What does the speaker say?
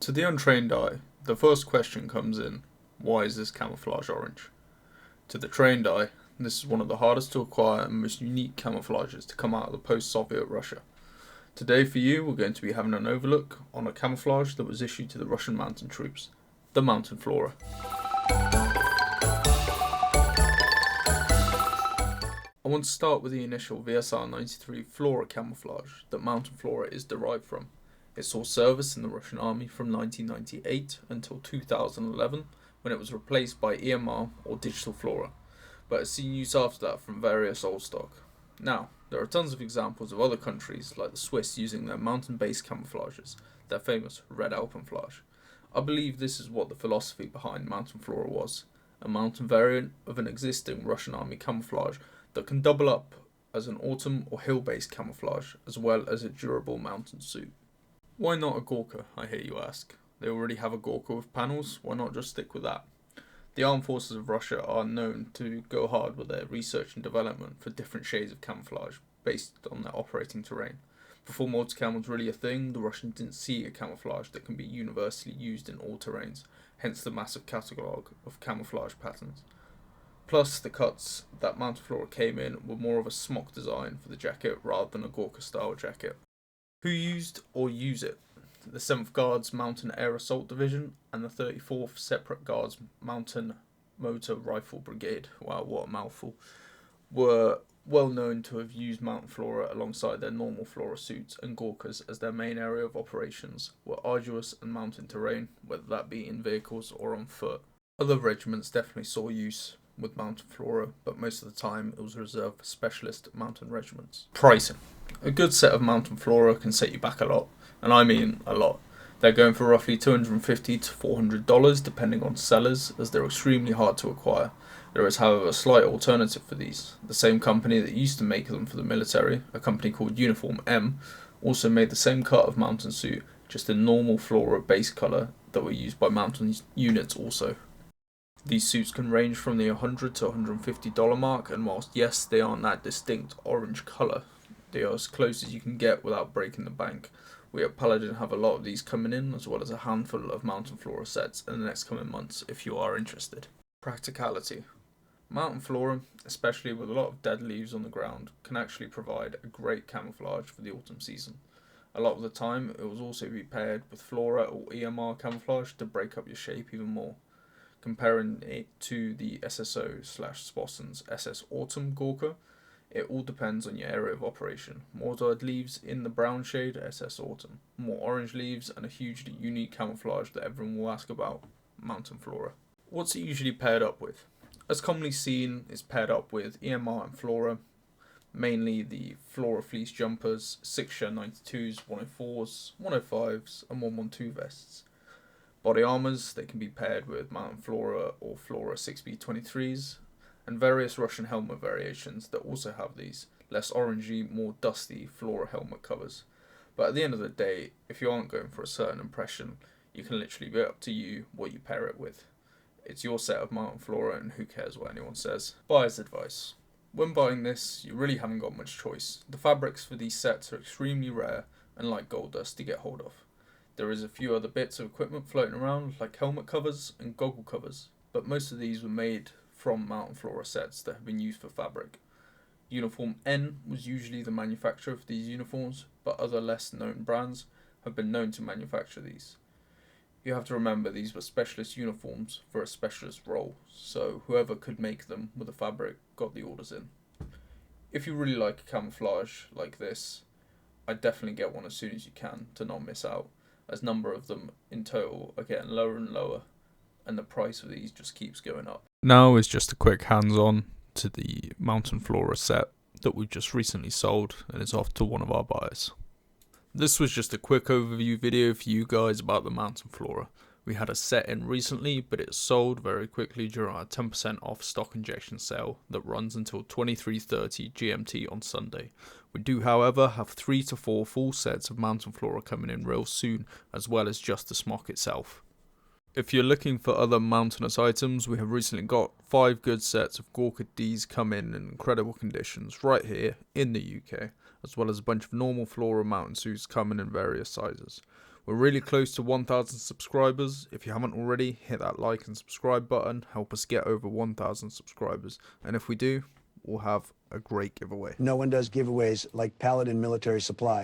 To the untrained eye, the first question comes in, why is this camouflage orange? To the trained eye, this is one of the hardest to acquire and most unique camouflages to come out of the post-Soviet Russia. Today for you, we're going to be having an overlook on a camouflage that was issued to the Russian mountain troops, the Mountain Flora. I want to start with the initial VSR93 Flora camouflage that Mountain Flora is derived from. It saw service in the Russian army from 1998 until 2011, when it was replaced by EMR or Digital Flora, but has seen use after that from various old stock. Now, there are tons of examples of other countries like the Swiss using their mountain-based camouflages, their famous red alpenflage. I believe this is what the philosophy behind Mountain Flora was, a mountain variant of an existing Russian army camouflage that can double up as an autumn or hill-based camouflage as well as a durable mountain suit. Why not a Gorka, I hear you ask? They already have a Gorka with panels, why not just stick with that? The armed forces of Russia are known to go hard with their research and development for different shades of camouflage based on their operating terrain. Before multicam was really a thing, the Russians didn't see a camouflage that can be universally used in all terrains, hence the massive catalogue of camouflage patterns. Plus, the cuts that Mountain Flora came in were more of a smock design for the jacket rather than a Gorka style jacket. Who used or use it? The 7th Guards Mountain Air Assault Division and the 34th Separate Guards Mountain Motor Rifle Brigade, wow what a mouthful, were well known to have used Mountain Flora alongside their normal Flora suits and Gorkas as their main area of operations were arduous and mountain terrain, whether that be in vehicles or on foot. Other regiments definitely saw use with Mountain Flora, but most of the time it was reserved for specialist mountain regiments. Pricing. A good set of Mountain Flora can set you back a lot, and I mean a lot. They're going for roughly $250 to $400 depending on sellers, as they're extremely hard to acquire. There is however a slight alternative for these. The same company that used to make them for the military, a company called Uniform M, also made the same cut of mountain suit, just in normal Flora base colour that were used by mountain units also. These suits can range from the $100 to $150 mark, and whilst yes, they aren't that distinct orange colour, they are as close as you can get without breaking the bank. We at Paladin have a lot of these coming in, as well as a handful of Mountain Flora sets in the next coming months if you are interested. Practicality. Mountain Flora, especially with a lot of dead leaves on the ground, can actually provide a great camouflage for the autumn season. A lot of the time it will also be paired with Flora or EMR camouflage to break up your shape even more. Comparing it to the SSO/Sposson's SS Autumn Gorka, it all depends on your area of operation. More dead leaves in the brown shade, SS Autumn. More orange leaves and a hugely unique camouflage that everyone will ask about, Mountain Flora. What's it usually paired up with? As commonly seen, it's paired up with EMR and Flora, mainly the Flora fleece jumpers, 6-share 92s, 104s, 105s and 112 vests. Body armours, they can be paired with Mountain Flora or Flora 6B23s, and various Russian helmet variations that also have these less orangey, more dusty Flora helmet covers. But at the end of the day, if you aren't going for a certain impression, you can literally be up to you what you pair it with. It's your set of Mountain Flora and who cares what anyone says. Buyer's advice. When buying this, you really haven't got much choice. The fabrics for these sets are extremely rare and like gold dust to get hold of. There is a few other bits of equipment floating around like helmet covers and goggle covers, but most of these were made from Mountain Flora sets that have been used for fabric. Uniform N was usually the manufacturer of these uniforms, but other less known brands have been known to manufacture these. You have to remember these were specialist uniforms for a specialist role, so whoever could make them with the fabric got the orders in. If you really like a camouflage like this, I'd definitely get one as soon as you can to not miss out, as number of them in total are getting lower and lower, and the price of these just keeps going up. Now is just a quick hands-on to the Mountain Flora set that we've just recently sold, and it's off to one of our buyers. This was just a quick overview video for you guys about the Mountain Flora. We had a set in recently, but it sold very quickly during our 10% off stock injection sale that runs until 23:30 GMT on Sunday. We do, however, have 3 to 4 full sets of Mountain Flora coming in real soon, as well as just the smock itself. If you're looking for other mountainous items, we have recently got 5 good sets of Gorka Ds come in incredible conditions right here in the UK, as well as a bunch of normal Flora mountain suits coming in various sizes. We're really close to 1,000 subscribers. If you haven't already, hit that like and subscribe button. Help us get over 1,000 subscribers. And if we do, we'll have a great giveaway. No one does giveaways like Paladin Military Supply.